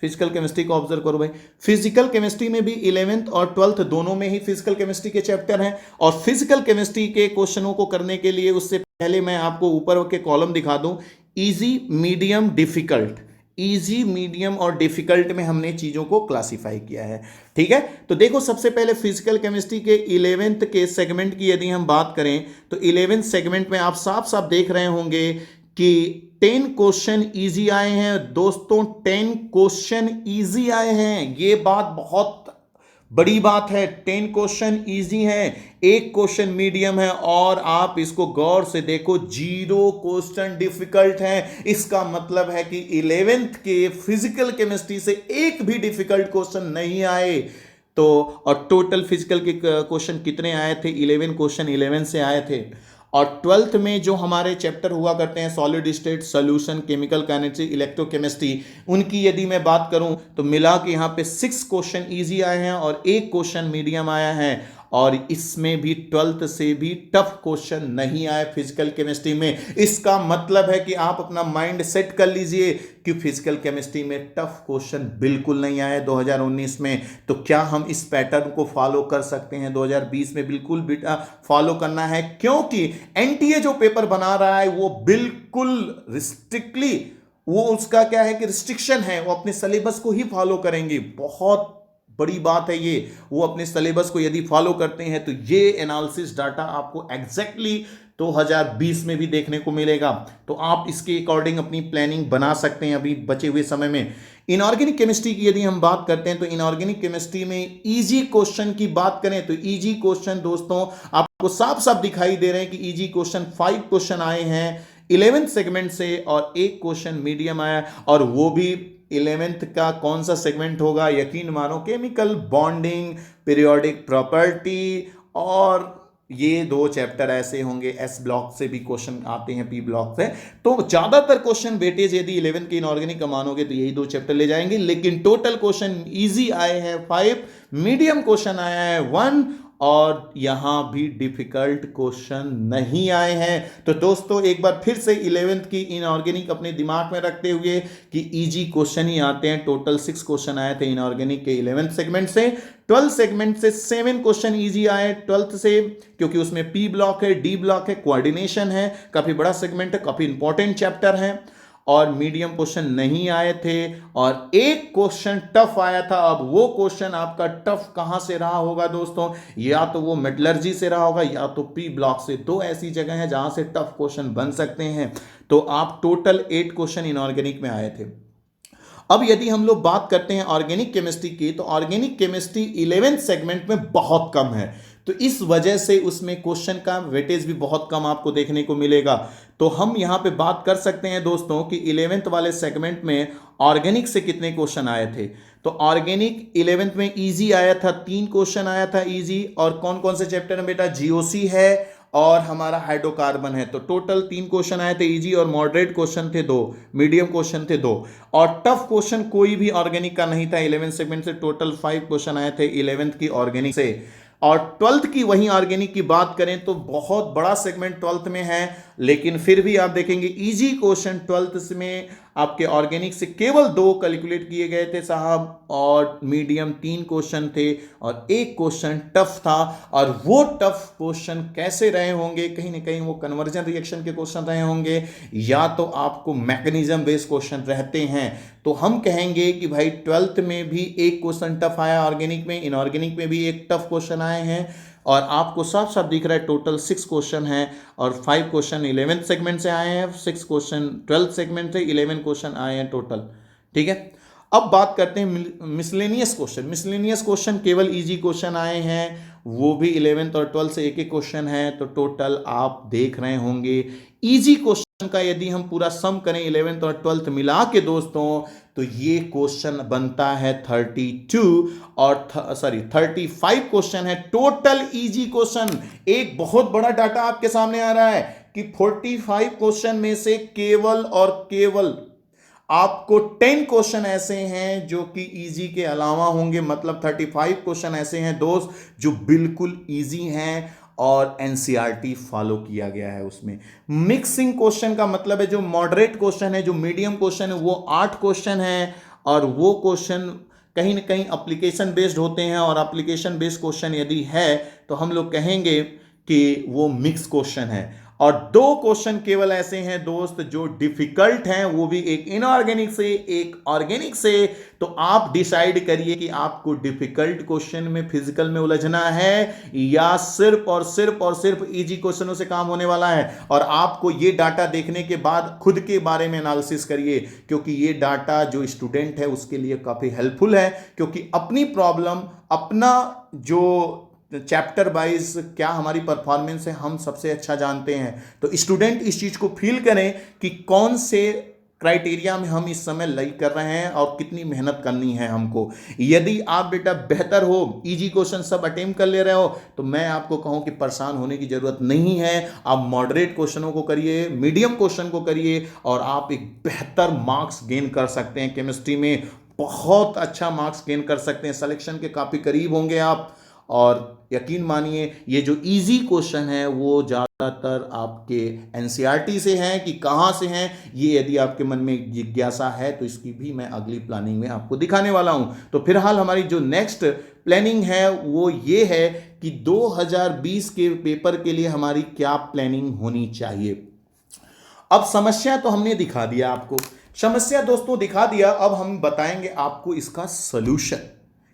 फिजिकल केमिस्ट्री को ऑब्जर्व करो भाई। फिजिकल केमिस्ट्री में भी 11th और 12th दोनों में ही फिजिकल केमिस्ट्री के चैप्टर हैं। और फिजिकल केमिस्ट्री के क्वेश्चनों को करने के लिए उससे पहले मैं आपको ऊपर के कॉलम दिखा दूं, easy, medium, difficult. Easy, medium और डिफिकल्ट में हमने चीज़ों को क्लासिफाई किया है। ठीक है, तो देखो सबसे पहले फिजिकल केमिस्ट्री के 11th के सेगमेंट की यदि हम बात करें तो 11th सेगमेंट में आप साफ साफ देख रहे होंगे कि 10 क्वेश्चन इजी आए हैं दोस्तों। 10 क्वेश्चन इजी आए हैं, ये बात बहुत बड़ी बात है। 10 क्वेश्चन इजी हैं, एक क्वेश्चन मीडियम है, और आप इसको गौर से देखो 0 क्वेश्चन डिफिकल्ट हैं। इसका मतलब है कि 11th के फिजिकल केमिस्ट्री से एक भी डिफिकल्ट क्वेश्चन नहीं आए। तो और टोटल फिजिकल के क्वेश्चन कितने आए थे? 11 क्वेश्चन 11 से आए थे। और 12th में जो हमारे चैप्टर हुआ करते हैं solid state, solution, chemical chemistry, electrochemistry, उनकी यदि मैं बात करूं तो मिला के यहाँ पे 6 क्वेश्चन इजी आए हैं और एक क्वेश्चन मीडियम आया है। और इसमें भी 12th से भी टफ क्वेश्चन नहीं आए फिजिकल केमिस्ट्री में। इसका मतलब है कि आप अपना माइंड सेट कर लीजिए कि फिजिकल केमिस्ट्री में टफ क्वेश्चन बिल्कुल नहीं आए 2019 में। तो क्या हम इस पैटर्न को फॉलो कर सकते हैं 2020 में? बिल्कुल फॉलो करना है, क्योंकि एनटीए जो पेपर बना रहा है वो बिल्कुल रिस्ट्रिक्टली, वो उसका क्या है कि रिस्ट्रिक्शन है, वो अपने सिलेबस को ही फॉलो करेंगे। बहुत बड़ी बात है ये, वो अपने सिलेबस को यदि फॉलो करते हैं तो ये एनालिसिस डाटा आपको एग्जैक्टली 2020 में भी देखने को मिलेगा। तो आप इसके अकॉर्डिंग अपनी प्लानिंग बना सकते हैं अभी बचे हुए समय में। इनऑर्गेनिक केमिस्ट्री की यदि हम बात करते हैं तो इनऑर्गेनिक केमिस्ट्री में इजी क्वेश्चन की बात करें तो इजी क्वेश्चन दोस्तों आपको साफ साफ दिखाई दे रहे हैं कि इजी क्वेश्चन 5 क्वेश्चन आए हैं 11th सेगमेंट से और एक क्वेश्चन मीडियम आया, और वो भी 11th का कौन सा सेगमेंट होगा, यकीन मानो केमिकल बॉन्डिंग, पीरियोडिक प्रॉपर्टी, और ये 2 चैप्टर ऐसे होंगे। एस ब्लॉक से भी क्वेश्चन आते हैं, पी ब्लॉक से। तो ज्यादातर क्वेश्चन वेटेज यदि 11 के इनऑर्गेनिक का मानोगे तो यही 2 चैप्टर ले जाएंगे, लेकिन टोटल क्वेश्चन इजी आए हैं 5, मीडियम क्वेश्चन आया है 1, और यहां भी डिफिकल्ट क्वेश्चन नहीं आए हैं। तो दोस्तों एक बार फिर से 11th की इनऑर्गेनिक अपने दिमाग में रखते हुए कि इजी क्वेश्चन ही आते हैं। टोटल 6 क्वेश्चन आए थे इनऑर्गेनिक के 11th सेगमेंट से। 12th सेगमेंट से 7 क्वेश्चन इजी आए 12th से, क्योंकि उसमें पी ब्लॉक है, डी ब्लॉक है, कोऑर्डिनेशन है, काफी बड़ा सेगमेंट है, काफी इंपॉर्टेंट चैप्टर है। और मीडियम क्वेश्चन नहीं आए थे, और एक क्वेश्चन टफ आया था। अब वो क्वेश्चन आपका टफ कहां से रहा होगा दोस्तों, या तो वो मेटलर्जी से रहा होगा या तो पी ब्लॉक से। 2 ऐसी जगह हैं जहां से टफ क्वेश्चन बन सकते हैं। तो आप टोटल 8 क्वेश्चन इनऑर्गेनिक में आए थे। अब यदि हम लोग बात करते हैं ऑर्गेनिक केमिस्ट्री की, तो ऑर्गेनिक केमिस्ट्री 11th सेगमेंट में बहुत कम है, तो इस वजह से उसमें क्वेश्चन का वेटेज भी बहुत कम आपको देखने को मिलेगा। तो हम यहां पे बात कर सकते हैं दोस्तों कि 11th वाले सेगमेंट में ऑर्गेनिक से कितने क्वेश्चन आए थे। तो ऑर्गेनिक 11th में इजी आया था, 3 क्वेश्चन आया था इजी। और कौन कौन से चैप्टर में बेटा, जीओसी है और हमारा हाइड्रोकार्बन है। तो टोटल 3 क्वेश्चन आए थे इजी, और मॉडरेट क्वेश्चन थे 2, मीडियम क्वेश्चन थे 2, और टफ क्वेश्चन कोई भी ऑर्गेनिक का नहीं था। 11th सेगमेंट से टोटल 5 क्वेश्चन आए थे 11th की ऑर्गेनिक से। और 12th की वहीं ऑर्गेनिक की बात करें तो बहुत बड़ा सेगमेंट 12th में है, लेकिन फिर भी आप देखेंगे इजी क्वेश्चन 12th में आपके ऑर्गेनिक से केवल 2 कैलकुलेट किए गए थे साहब, और मीडियम 3 क्वेश्चन थे, और एक क्वेश्चन टफ था। और वो टफ क्वेश्चन कैसे रहे होंगे, कहीं ना कहीं वो कन्वर्जन रिएक्शन के क्वेश्चन रहे होंगे, या तो आपको मैकेनिज्म बेस्ड क्वेश्चन रहते हैं। तो हम कहेंगे कि भाई 12th में भी एक क्वेश्चन टफ आया ऑर्गेनिक में, इनऑर्गेनिक में भी एक टफ क्वेश्चन आए हैं, और आपको साफ साफ दिख रहा है टोटल 6 क्वेश्चन है, और 5 क्वेश्चन 11th सेगमेंट से आए हैं, 6 क्वेश्चन 12th सेगमेंट से, 11 क्वेश्चन आए हैं टोटल। ठीक है, अब बात करते हैं मिसलेनियस क्वेश्चन। मिसलेनियस क्वेश्चन केवल इजी क्वेश्चन आए हैं, वो भी 11th और 12th से एक एक क्वेश्चन है। तो टोटल आप देख रहे होंगे इजी क्वेश्चन का यदि हम पूरा सम करें 11th और 12th मिला के दोस्तों, तो ये क्वेश्चन बनता है 32 और 35 क्वेश्चन है टोटल इजी क्वेश्चन। एक बहुत बड़ा डाटा आपके सामने आ रहा है कि 45 क्वेश्चन में से केवल और केवल आपको 10 क्वेश्चन ऐसे हैं जो कि इजी के अलावा होंगे, मतलब 35 क्वेश्चन ऐसे हैं दोस्त जो बिल्कुल इजी हैं और एनसीईआरटी फॉलो किया गया है उसमें। मिक्सिंग क्वेश्चन का मतलब है जो मॉडरेट क्वेश्चन है, जो मीडियम क्वेश्चन है, वो 8 क्वेश्चन है, और वो क्वेश्चन कहीं ना कहीं एप्लीकेशन बेस्ड होते हैं, और एप्लीकेशन बेस्ड क्वेश्चन यदि है तो हम लोग कहेंगे कि वो मिक्स क्वेश्चन है। और 2 क्वेश्चन केवल ऐसे हैं दोस्त जो डिफिकल्ट हैं, वो भी एक इनऑर्गेनिक से एक ऑर्गेनिक से। तो आप डिसाइड करिए कि आपको डिफिकल्ट क्वेश्चन में फिजिकल में उलझना है या सिर्फ और सिर्फ इजी क्वेश्चनों से काम होने वाला है। और आपको ये डाटा देखने के बाद खुद के बारे में एनालिसिस करिए, क्योंकि ये डाटा जो स्टूडेंट है उसके लिए काफी हेल्पफुल है, क्योंकि अपनी प्रॉब्लम, अपना जो चैप्टर वाइज क्या हमारी परफॉर्मेंस है, हम सबसे अच्छा जानते हैं। तो स्टूडेंट इस चीज को फील करें कि कौन से क्राइटेरिया में हम इस समय लग कर रहे हैं और कितनी मेहनत करनी है हमको। यदि आप बेटा बेहतर हो, इजी क्वेश्चन सब अटेम्प्ट कर ले रहे हो, तो मैं आपको कहूं कि परेशान होने की जरूरत नहीं है। आप मॉडरेट क्वेश्चनों को करिए, मीडियम क्वेश्चन को करिए, और आप एक बेहतर मार्क्स गेन कर सकते हैं केमिस्ट्री में, बहुत अच्छा मार्क्स गेन कर सकते हैं, सिलेक्शन के काफी करीब होंगे आप। और यकीन मानिए ये जो इजी क्वेश्चन है वो ज़्यादातर आपके एनसीईआरटी से हैं कि कहाँ से हैं, ये यदि आपके मन में जिज्ञासा है तो इसकी भी मैं अगली प्लानिंग में आपको दिखाने वाला हूँ। तो फिलहाल हमारी जो नेक्स्ट प्लानिंग है वो ये है कि 2020 के पेपर के लिए हमारी क्या प्लानिंग होनी चाहिए। अब समस्या तो हमने दिखा दिया आपको, समस्या दोस्तों दिखा दिया, अब हम बताएंगे आपको इसका सॉल्यूशन।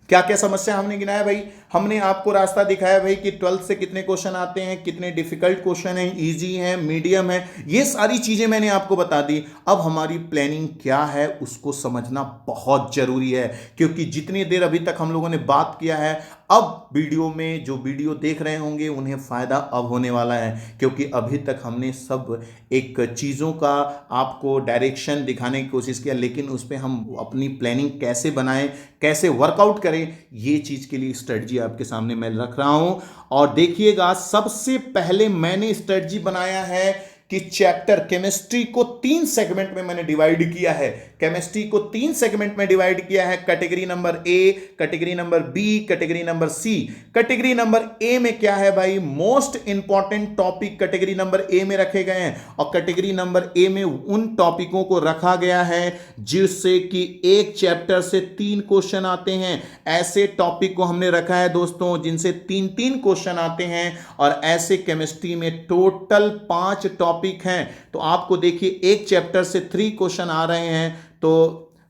क्या क्या समस्या हमने गिनाया भाई, हमने आपको रास्ता दिखाया भाई कि 12th से कितने क्वेश्चन आते हैं, कितने डिफिकल्ट क्वेश्चन हैं, इजी हैं, मीडियम है, ये सारी चीजें मैंने आपको बता दी। अब हमारी प्लानिंग क्या है उसको समझना बहुत जरूरी है, क्योंकि जितनी देर अभी तक हम लोगों ने बात किया है, अब वीडियो में जो वीडियो देख रहे होंगे उन्हें फायदा अब होने वाला है, क्योंकि अभी तक हमने सब एक चीज़ों का आपको डायरेक्शन दिखाने की कोशिश किया, लेकिन उस पर हम अपनी प्लानिंग कैसे बनाएं, कैसे वर्कआउट करें, ये चीज़ के लिए स्ट्रेटजी आपके सामने मैं रख रहा हूं। और देखिएगा, सबसे पहले मैंने स्ट्रेटजी बनाया है कि चैप्टर केमिस्ट्री को 3 सेगमेंट में मैंने डिवाइड किया है। केमिस्ट्री को 3 सेगमेंट में डिवाइड किया है, category number A, category number B, category number C. Category number A में क्या है भाई, most important topic category number A में रखे गए हैं, और कैटेगरी नंबर ए में उन टॉपिकों को रखा गया है जिससे कि एक चैप्टर से 3 क्वेश्चन आते हैं। ऐसे टॉपिक को हमने रखा है दोस्तों जिनसे 3-3 क्वेश्चन आते हैं, और ऐसे केमिस्ट्री में टोटल 5 टॉपिक हैं। तो आपको देखिए, एक चैप्टर से 3 क्वेश्चन आ रहे हैं, तो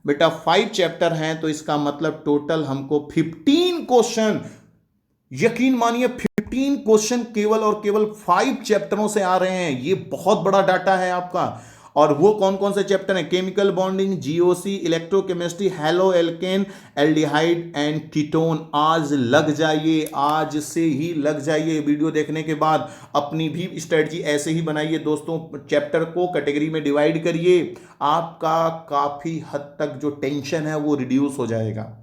बेटा 5 चैप्टर हैं, तो इसका मतलब टोटल हमको 15 क्वेश्चन, यकीन मानिए 15 क्वेश्चन केवल और केवल 5 चैप्टरों से आ रहे हैं। ये बहुत बड़ा डाटा है आपका। और वो कौन कौन से चैप्टर हैं, chemical bonding, GOC, electrochemistry, halo alkane, aldehyde and ketone. आज लग जाइए, आज से ही लग जाइए। वीडियो देखने के बाद अपनी भी स्ट्रेटजी ऐसे ही बनाइए दोस्तों, चैप्टर को कैटेगरी में डिवाइड करिए, आपका काफी हद तक जो टेंशन है वो रिड्यूस हो जाएगा।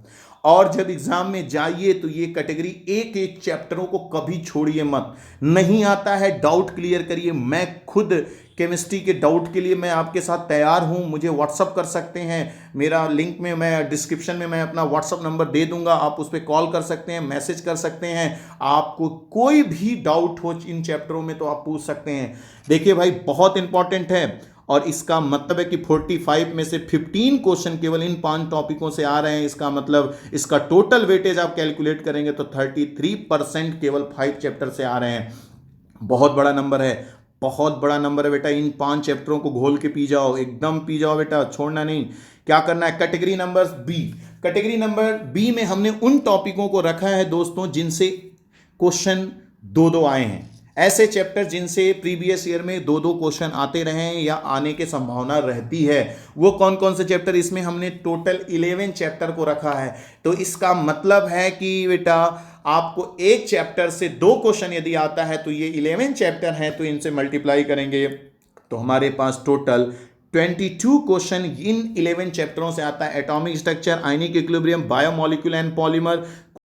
और जब एग्जाम में जाइए तो ये कैटेगरी एक एक चैप्टरों को कभी छोड़िए मत। नहीं आता है, डाउट क्लियर करिए। मैं खुद केमिस्ट्री के डाउट के लिए मैं आपके साथ तैयार हूं, मुझे व्हाट्सअप कर सकते हैं। मेरा लिंक में, मैं डिस्क्रिप्शन में मैं अपना व्हाट्सअप नंबर दे दूंगा, आप उस पर कॉल कर सकते हैं, मैसेज कर सकते हैं। आपको कोई भी डाउट हो इन चैप्टरों में तो आप पूछ सकते हैं। देखिए भाई, बहुत इंपॉर्टेंट है, और इसका मतलब है कि 45 में से 15 क्वेश्चन केवल इन 5 टॉपिकों से आ रहे हैं। इसका मतलब इसका टोटल वेटेज आप कैलकुलेट करेंगे तो 33% केवल 5 चैप्टर से आ रहे हैं। बहुत बड़ा नंबर है, बहुत बड़ा नंबर है बेटा। इन 5 चैप्टरों को घोल के पी जाओ, एकदम पी जाओ बेटा, छोड़ना नहीं। क्या करना है, category number B. Category number B में हमने उन टॉपिकों को रखा है दोस्तों जिनसे क्वेश्चन 2-2 आए हैं। ऐसे चैप्टर जिनसे प्रीवियस ईयर में 2-2 क्वेश्चन आते रहे हैं या आने की संभावना रहती है, वो कौन कौन से चैप्टर, इसमें हमने टोटल 11 चैप्टर को रखा है। तो इसका मतलब है कि बेटा आपको एक चैप्टर से 2 क्वेश्चन यदि आता है तो ये 11 चैप्टर हैं, तो इनसे मल्टीप्लाई करेंगे तो हमारे पास टोटल 22 क्वेश्चन इन 11 चैप्टरों से आता है। Atomic structure, ionic equilibrium, biomolecule and polymer,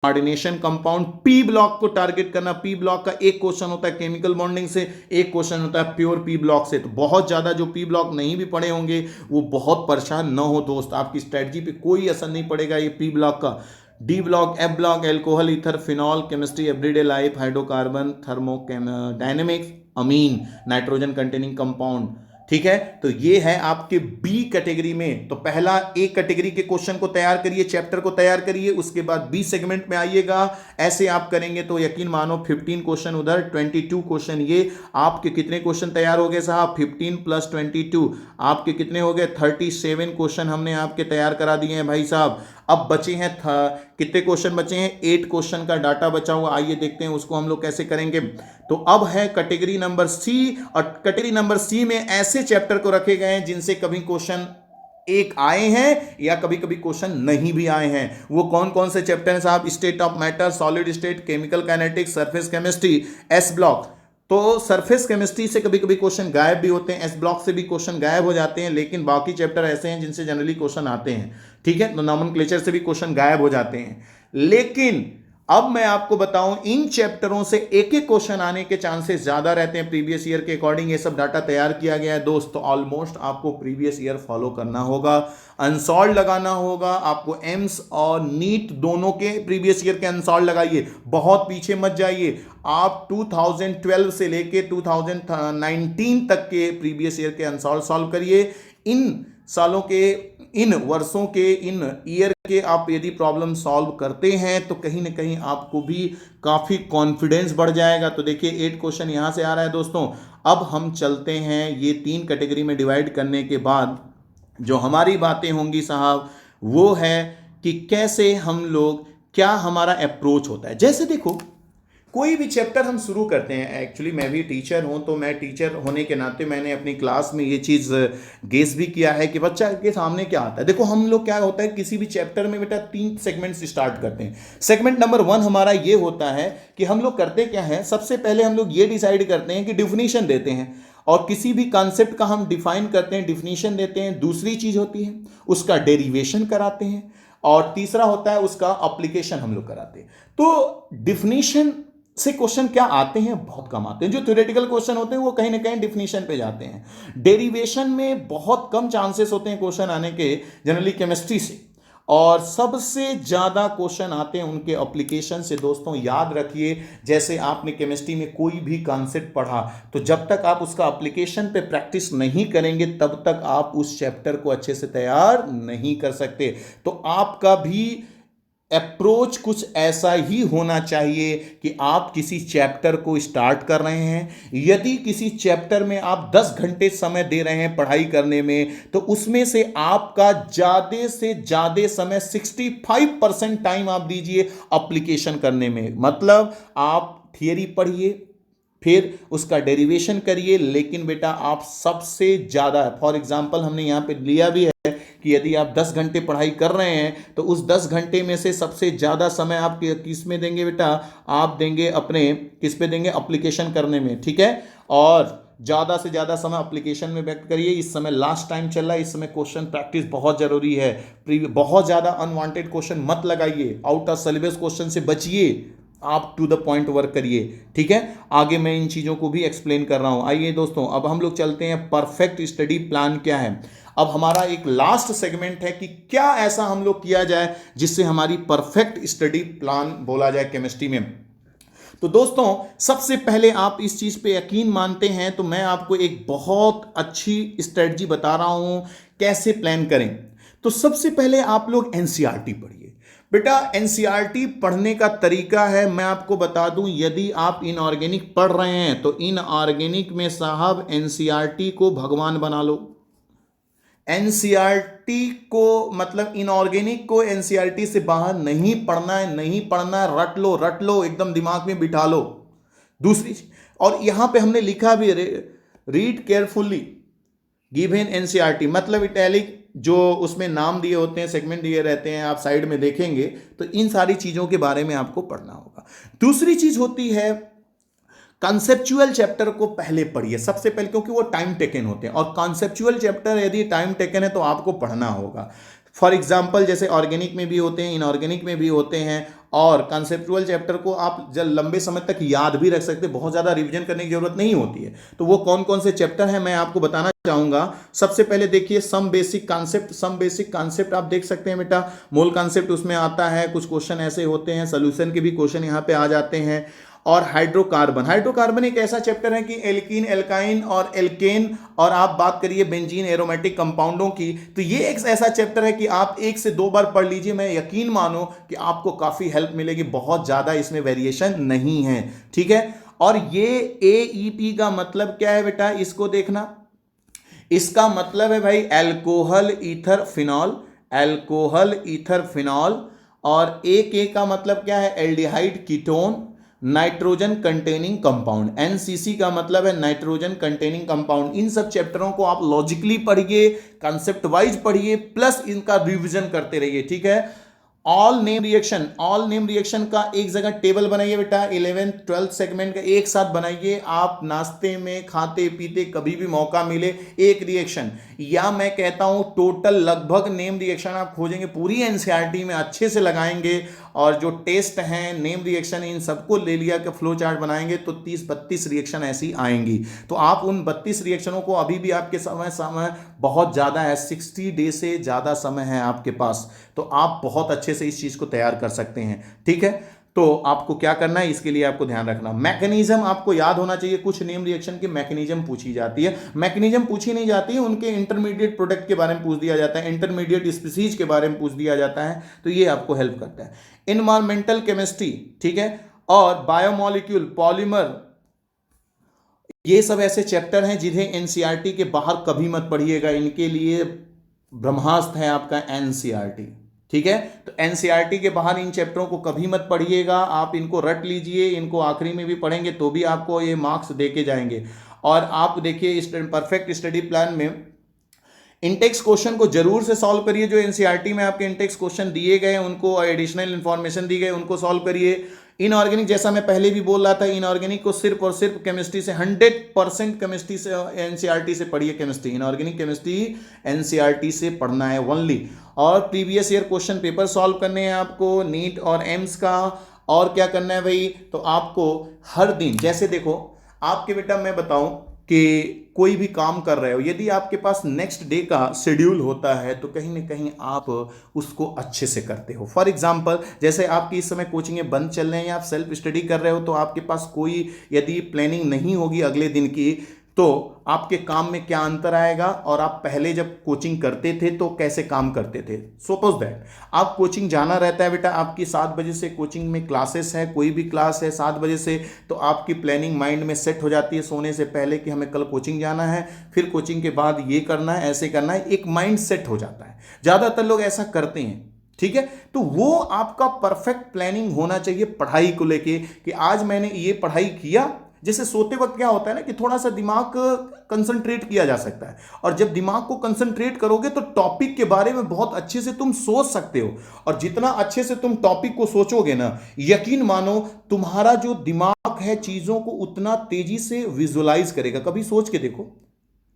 coordination, compound, P block को टारगेट करना। पी ब्लॉक का एक क्वेश्चन होता है केमिकल बॉन्डिंग से, एक क्वेश्चन होता है प्योर पी ब्लॉक से। तो बहुत ज्यादा जो पी ब्लॉक नहीं भी पढ़े होंगे वो बहुत परेशान न हो दोस्त, आपकी स्ट्रेटजी पे कोई असर नहीं पड़ेगा ये पी ब्लॉक का। D block, F block, alcohol, ether, phenol, chemistry, everyday life, hydrocarbon, thermodynamics, amine, nitrogen containing compound. ठीक है, तो ये है आपके बी कैटेगरी में। तो पहला ए कैटेगरी के क्वेश्चन को तैयार करिए, चैप्टर को तैयार करिए, उसके बाद बी सेगमेंट में आइएगा। ऐसे आप करेंगे तो यकीन मानो 15 क्वेश्चन उधर, 22 क्वेश्चन ये। आपके कितने क्वेश्चन तैयार हो गए साहब, 15 + 22 आपके कितने हो गए, 37 क्वेश्चन हमने आपके तैयार करा दिए हैं भाई साहब। अब बचे हैं कितने क्वेश्चन बचे हैं, 8 क्वेश्चन का डाटा बचा हुआ। आइए देखते हैं उसको हम लोग कैसे करेंगे। तो अब है कैटेगरी नंबर सी, और कैटेगरी नंबर सी में ऐसे चैप्टर को रखे गए हैं जिनसे कभी क्वेश्चन एक आए हैं या कभी कभी क्वेश्चन नहीं भी आए हैं। वो कौन कौन से चैप्टर हैं साहब, state of matter, solid state, chemical kinetics, surface chemistry, S block. तो सरफेस केमिस्ट्री से कभी कभी क्वेश्चन गायब भी होते हैं, एस ब्लॉक से भी क्वेश्चन गायब हो जाते हैं, लेकिन बाकी चैप्टर ऐसे हैं जिनसे जनरली क्वेश्चन आते हैं। ठीक है, तो नॉमेनक्लेचर से भी क्वेश्चन गायब हो जाते हैं। लेकिन अब मैं आपको बताऊं, इन चैप्टरों से एक एक क्वेश्चन आने के चांसेस ज्यादा रहते हैं। प्रीवियस ईयर के अकॉर्डिंग ये सब डाटा तैयार किया गया है दोस्त। तो ऑलमोस्ट आपको प्रीवियस ईयर फॉलो करना होगा, अनसॉल्व लगाना होगा आपको। एम्स और नीट दोनों के प्रीवियस ईयर के अनसॉल्व लगाइए, बहुत पीछे मत जाइए। आप 2012 से लेके 2019 तक के प्रीवियस ईयर के अनसॉल्व सॉल्व करिए। इन सालों के, इन वर्षों के, इन ईयर के आप यदि प्रॉब्लम सॉल्व करते हैं तो कहीं ना कहीं आपको भी काफ़ी कॉन्फिडेंस बढ़ जाएगा। तो देखिए 8 क्वेश्चन यहाँ से आ रहा है दोस्तों। अब हम चलते हैं, ये 3 कैटेगरी में डिवाइड करने के बाद जो हमारी बातें होंगी साहब वो है कि कैसे हम लोग क्या हमारा अप्रोच होता है। जैसे देखो, कोई भी चैप्टर हम शुरू करते हैं, एक्चुअली मैं भी टीचर हूं, तो मैं टीचर होने के नाते मैंने अपनी क्लास में ये चीज़ गेस भी किया है कि बच्चा के सामने क्या आता है। देखो हम लोग क्या होता है, किसी भी चैप्टर में बेटा 3 सेगमेंट्स स्टार्ट करते हैं। सेगमेंट नंबर 1 हमारा ये होता है कि हम लोग करते क्या है, सबसे पहले हम लोग ये डिसाइड करते हैं कि डिफिनीशन देते हैं, और किसी भी कॉन्सेप्ट का हम डिफाइन करते हैं, डिफिनीशन देते हैं। दूसरी चीज होती है उसका डेरिवेशन कराते हैं, और तीसरा होता है उसका अप्लीकेशन हम लोग कराते हैं। तो डिफिनीशन से क्वेश्चन क्या आते हैं, बहुत कम आते हैं। जो थ्योरेटिकल क्वेश्चन होते हैं वो कहीं ना कहीं डिफिनीशन पे जाते हैं। डेरिवेशन में बहुत कम चांसेस होते हैं क्वेश्चन आने के, जनरली केमिस्ट्री से, और सबसे ज्यादा क्वेश्चन आते हैं उनके एप्लीकेशन से। दोस्तों याद रखिए, जैसे आपने केमिस्ट्री में कोई भी कॉन्सेप्ट पढ़ा, तो जब तक आप उसका एप्लीकेशन पे प्रैक्टिस नहीं करेंगे तब तक आप उस चैप्टर को अच्छे से तैयार नहीं कर सकते। तो आपका भी अप्रोच कुछ ऐसा ही होना चाहिए कि आप किसी चैप्टर को स्टार्ट कर रहे हैं, यदि किसी चैप्टर में आप 10 घंटे समय दे रहे हैं पढ़ाई करने में, तो उसमें से आपका ज़्यादा से ज़्यादा समय 65% टाइम आप दीजिए एप्लीकेशन करने में। मतलब आप थियरी पढ़िए, फिर उसका डेरिवेशन करिए, लेकिन बेटा आप सबसे ज़्यादा, फॉर एग्जांपल हमने यहाँ पे लिया भी है कि यदि आप 10 घंटे पढ़ाई कर रहे हैं तो उस 10 घंटे में से सबसे ज़्यादा समय आप किस में देंगे बेटा, आप देंगे अपने, किस पे देंगे, एप्लीकेशन करने में, ठीक है। और ज़्यादा से ज़्यादा समय एप्लीकेशन में व्यक्त करिए। इस समय लास्ट टाइम चल रहा है, इस समय क्वेश्चन प्रैक्टिस बहुत ज़रूरी है। बहुत ज़्यादा अनवांटेड क्वेश्चन मत लगाइए, आउट ऑफ सिलेबस क्वेश्चन से बचिए, आप टू द पॉइंट वर्क करिए, ठीक है। आगे मैं इन चीज़ों को भी एक्सप्लेन कर रहा हूं। आइए दोस्तों, अब हम लोग चलते हैं परफेक्ट स्टडी प्लान क्या है। अब हमारा एक लास्ट सेगमेंट है कि क्या ऐसा हम लोग किया जाए जिससे हमारी परफेक्ट स्टडी प्लान बोला जाए केमिस्ट्री में। तो दोस्तों सबसे पहले आप इस चीज़ पे यकीन मानते हैं तो मैं आपको एक बहुत अच्छी स्ट्रेटजी बता रहा हूं कैसे प्लान करें। तो सबसे पहले आप लोग एनसीईआरटी पढ़िए। बेटा एनसीईआरटी पढ़ने का तरीका है, मैं आपको बता दूं, यदि आप इनऑर्गेनिक पढ़ रहे हैं तो इनऑर्गेनिक में साहब एनसीईआरटी को भगवान बना लो। एनसीईआरटी को मतलब इनऑर्गेनिक को एनसीईआरटी से बाहर नहीं पढ़ना है, नहीं पढ़ना है, रट लो एकदम दिमाग में बिठा लो। दूसरी, और यहां पे हमने लिखा भी, रीड केयरफुल्ली गिवन एनसीईआरटी, मतलब इटैलिक जो उसमें नाम दिए होते हैं, सेगमेंट दिए रहते हैं, आप साइड में देखेंगे तो इन सारी चीजों के बारे में आपको पढ़ना होगा। दूसरी चीज होती है कॉन्सेप्चुअल चैप्टर को पहले पढ़िए सबसे पहले, क्योंकि वो टाइम टेकन होते हैं, और कॉन्सेप्चुअल चैप्टर यदि टाइम टेकन है तो आपको पढ़ना होगा। फॉर एग्जाम्पल जैसे ऑर्गेनिक में भी होते हैं, इनऑर्गेनिक में भी होते हैं, और कॉन्सेप्चुअल चैप्टर को आप जब लंबे समय तक याद भी रख सकते हैं, बहुत ज़्यादा रिवीजन करने की जरूरत नहीं होती है। तो वो कौन कौन से चैप्टर हैं मैं आपको बताना चाहूंगा। सबसे पहले देखिए some basic concept. Some basic concept आप देख सकते हैं बेटा, मोल कॉन्सेप्ट उसमें आता है, कुछ क्वेश्चन ऐसे होते हैं, सोल्यूशन के भी क्वेश्चन यहाँ पे आ जाते हैं। और हाइड्रोकार्बन, हाइड्रोकार्बन एक ऐसा चैप्टर है कि एल्कीन, एल्काइन और एल्केन, और आप बात करिए बेंजीन एरोमेटिक कंपाउंडों की, तो ये एक ऐसा चैप्टर है कि आप 1 से 2 बार पढ़ लीजिए, मैं यकीन मानो कि आपको काफी हेल्प मिलेगी, बहुत ज्यादा इसमें वेरिएशन नहीं है, ठीक है। और ये एईपी का मतलब क्या है बेटा, इसको देखना, इसका मतलब है भाई alcohol ether phenol, alcohol ether phenol. और ए का मतलब क्या है, aldehyde ketone, nitrogen containing compound. NCC का मतलब है नाइट्रोजन कंटेनिंग कंपाउंड। इन सब चैप्टरों को आप लॉजिकली पढ़िए, कॉन्सेप्ट वाइज पढ़िए, प्लस इनका रिवीजन करते रहिए, ठीक है। All name reaction, all name reaction का एक जगह टेबल बनाइए बेटा, 11th 12th सेगमेंट का एक साथ बनाइए। आप नाश्ते में खाते पीते कभी भी मौका मिले एक रिएक्शन, या मैं कहता हूं टोटल लगभग नेम रिएक्शन आप खोजेंगे पूरी एनसीईआरटी में, अच्छे से लगाएंगे, और जो टेस्ट हैं नेम रिएक्शन इन सबको ले लिया कि फ्लो चार्ट बनाएंगे तो 30-32 रिएक्शन ऐसी आएंगी। तो आप उन 32 रिएक्शनों को, अभी भी आपके समय बहुत ज़्यादा है, 60 डे से ज़्यादा समय है आपके पास, तो आप बहुत अच्छे से इस चीज़ को तैयार कर सकते हैं, ठीक है। तो आपको क्या करना है, इसके लिए आपको ध्यान रखना, मैकेनिज्म आपको याद होना चाहिए। कुछ नेम रिएक्शन की मैकेनिज्म पूछी जाती है, मैकेनिज्म पूछी नहीं जाती है, उनके इंटरमीडिएट प्रोडक्ट के बारे में पूछ दिया जाता है, इंटरमीडिएट स्पीसीज के बारे में पूछ दिया जाता है, तो ये आपको हेल्प करता है। इन्वायरमेंटल केमिस्ट्री, ठीक है, और बायोमोलिक्यूल, पॉलीमर, ये सब ऐसे चैप्टर हैं जिन्हें एनसीईआरटी के बाहर कभी मत पढ़िएगा, इनके लिए ब्रह्मास्त्र है आपका एनसीईआरटी, ठीक है। तो एनसीईआरटी के बाहर इन चैप्टरों को कभी मत पढ़िएगा, आप इनको रट लीजिए, इनको आखिरी में भी पढ़ेंगे तो भी आपको ये मार्क्स देके जाएंगे। और आप देखिए इस परफेक्ट स्टडी प्लान में इंटेक्स क्वेश्चन को जरूर से सॉल्व करिए, जो एनसीईआरटी में आपके इंटेक्स क्वेश्चन दिए गए उनको, एडिशनल इंफॉर्मेशन दी गई उनको सॉल्व करिए। इनऑर्गेनिक जैसा मैं पहले भी बोल रहा था, इनऑर्गेनिक को सिर्फ और सिर्फ केमिस्ट्री से 100% केमिस्ट्री से एनसीईआरटी से पढ़िए। केमिस्ट्री, इनऑर्गेनिक केमिस्ट्री एनसीईआरटी से पढ़ना है ओनली। और previous year question paper solve करने हैं आपको, नीट और एम्स का। और क्या करना है भाई, तो आपको हर दिन, जैसे देखो आपके बेटा मैं बताऊं कि कोई भी काम कर रहे हो, यदि आपके पास नेक्स्ट डे का शेड्यूल होता है तो कहीं ना कहीं आप उसको अच्छे से करते हो। फॉर एग्जांपल जैसे आपकी इस समय कोचिंगें बंद चल रहे हैं या आप सेल्फ स्टडी कर रहे हो, तो आपके पास कोई यदि प्लानिंग नहीं होगी अगले दिन की, तो आपके काम में क्या अंतर आएगा और आप पहले जब कोचिंग करते थे तो कैसे काम करते थे। सपोज दैट आप कोचिंग जाना रहता है बेटा, आपकी 7 बजे से कोचिंग में क्लासेस है, कोई भी क्लास है 7 बजे से, तो आपकी प्लानिंग माइंड में सेट हो जाती है सोने से पहले कि हमें कल कोचिंग जाना है, फिर कोचिंग के बाद ये करना है, ऐसे करना है, एक माइंड सेट हो जाता है। ज़्यादातर लोग ऐसा करते हैं, ठीक है। तो वो आपका परफेक्ट प्लानिंग होना चाहिए पढ़ाई को लेके, कि आज मैंने ये पढ़ाई किया। जैसे सोते वक्त क्या होता है ना कि थोड़ा सा दिमाग कंसंट्रेट किया जा सकता है, और जब दिमाग को कंसंट्रेट करोगे तो टॉपिक के बारे में बहुत अच्छे से तुम सोच सकते हो। और जितना अच्छे से तुम टॉपिक को सोचोगे ना, यकीन मानो तुम्हारा जो दिमाग है चीजों को उतना तेजी से विजुलाइज करेगा। कभी सोच के देखो,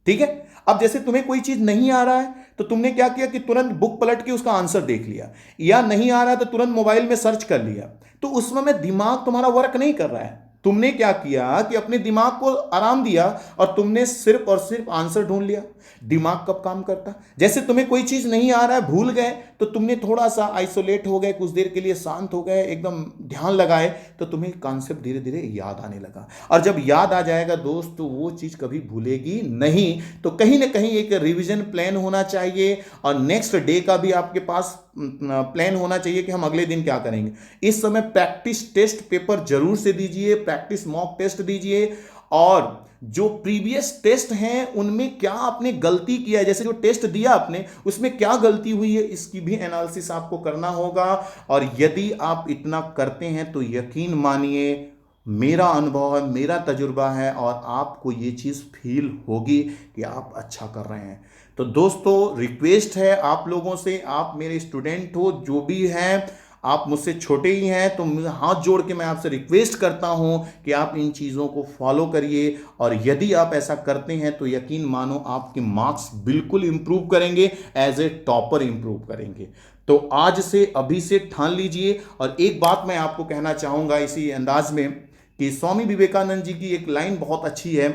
ठीक है। अब जैसे तुम्हें कोई चीज नहीं आ रहा है तो तुमने क्या किया कि तुरंत बुक पलट के उसका आंसर देख लिया, या नहीं आ रहा है तो तुरंत मोबाइल में सर्च कर लिया, तो उस समय दिमाग तुम्हारा वर्क नहीं कर रहा है। तुमने क्या किया कि अपने दिमाग को आराम दिया और तुमने सिर्फ और सिर्फ आंसर ढूंढ लिया। दिमाग कब काम करता, जैसे तुम्हें कोई चीज नहीं आ रहा है, भूल गए, तो तुमने थोड़ा सा आइसोलेट हो गए, कुछ देर के लिए शांत हो गए, एकदम ध्यान लगाए, तो तुम्हें कॉन्सेप्ट धीरे धीरे याद आने लगा। और जब याद आ जाएगा दोस्त, तो वो चीज कभी भूलेगी नहीं। तो कहीं ना कहीं एक रिवीजन प्लान होना चाहिए, और नेक्स्ट डे का भी आपके पास प्लान होना चाहिए कि हम अगले दिन क्या करेंगे। इस समय प्रैक्टिस टेस्ट पेपर जरूर से दीजिए, प्रैक्टिस मॉक टेस्ट दीजिए, और जो प्रीवियस टेस्ट हैं उनमें क्या आपने गलती किया है, जैसे जो टेस्ट दिया आपने उसमें क्या गलती हुई है, इसकी भी एनालिसिस आपको करना होगा। और यदि आप इतना करते हैं तो यकीन मानिए, मेरा अनुभव है, मेरा तजुर्बा है, और आपको ये चीज़ फील होगी कि आप अच्छा कर रहे हैं। तो दोस्तों रिक्वेस्ट है आप लोगों से, आप मेरे स्टूडेंट हो जो भी हैं, आप मुझसे छोटे ही हैं, तो हाथ जोड़ के मैं आपसे रिक्वेस्ट करता हूं कि आप इन चीज़ों को फॉलो करिए। और यदि आप ऐसा करते हैं तो यकीन मानो आपके मार्क्स बिल्कुल इंप्रूव करेंगे, एज ए टॉपर इंप्रूव करेंगे। तो आज से अभी से ठान लीजिए। और एक बात मैं आपको कहना चाहूँगा इसी अंदाज में, कि स्वामी विवेकानंद जी की एक लाइन बहुत अच्छी है,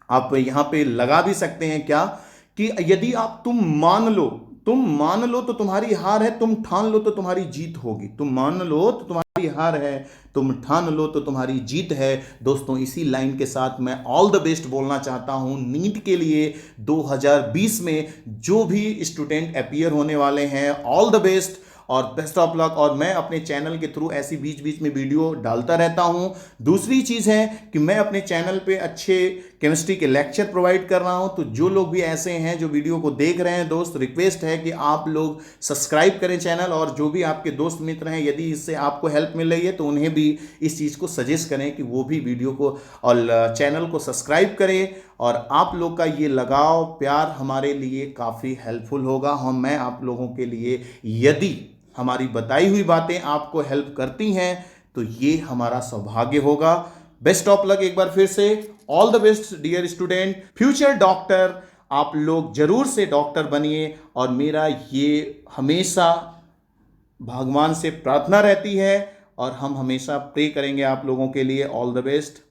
आप यहाँ पे लगा भी सकते हैं क्या, कि यदि आप तुम मान लो तो तुम्हारी हार है, तुम ठान लो तो तुम्हारी जीत होगी। तुम मान लो तो तुम्हारी हार है, तुम ठान लो तो तुम्हारी जीत है। दोस्तों इसी लाइन के साथ मैं ऑल द बेस्ट बोलना चाहता हूं नीट के लिए 2020 में जो भी स्टूडेंट अपीयर होने वाले हैं, ऑल द बेस्ट और बेस्ट ऑफ लक। और मैं अपने चैनल के थ्रू ऐसी बीच बीच में वीडियो डालता रहता हूं। दूसरी चीज़ है कि मैं अपने चैनल पे अच्छे केमिस्ट्री के लेक्चर प्रोवाइड कर रहा हूं, तो जो लोग भी ऐसे हैं जो वीडियो को देख रहे हैं, दोस्त रिक्वेस्ट है कि आप लोग सब्सक्राइब करें चैनल, और जो भी आपके दोस्त मित्र हैं यदि इससे आपको हेल्प मिल रही है तो उन्हें भी इस चीज़ को सजेस्ट करें कि वो भी वीडियो को और चैनल को सब्सक्राइब करें। और आप लोग का ये लगाव प्यार हमारे लिए काफ़ी हेल्पफुल होगा। मैं आप लोगों के लिए, यदि हमारी बताई हुई बातें आपको हेल्प करती हैं तो ये हमारा सौभाग्य होगा। बेस्ट ऑफ लक एक बार फिर से, all the best dear student, future doctor आप लोग जरूर से डॉक्टर बनिए। और मेरा ये हमेशा भगवान से प्रार्थना रहती है, और हम हमेशा प्रे करेंगे आप लोगों के लिए। All the best.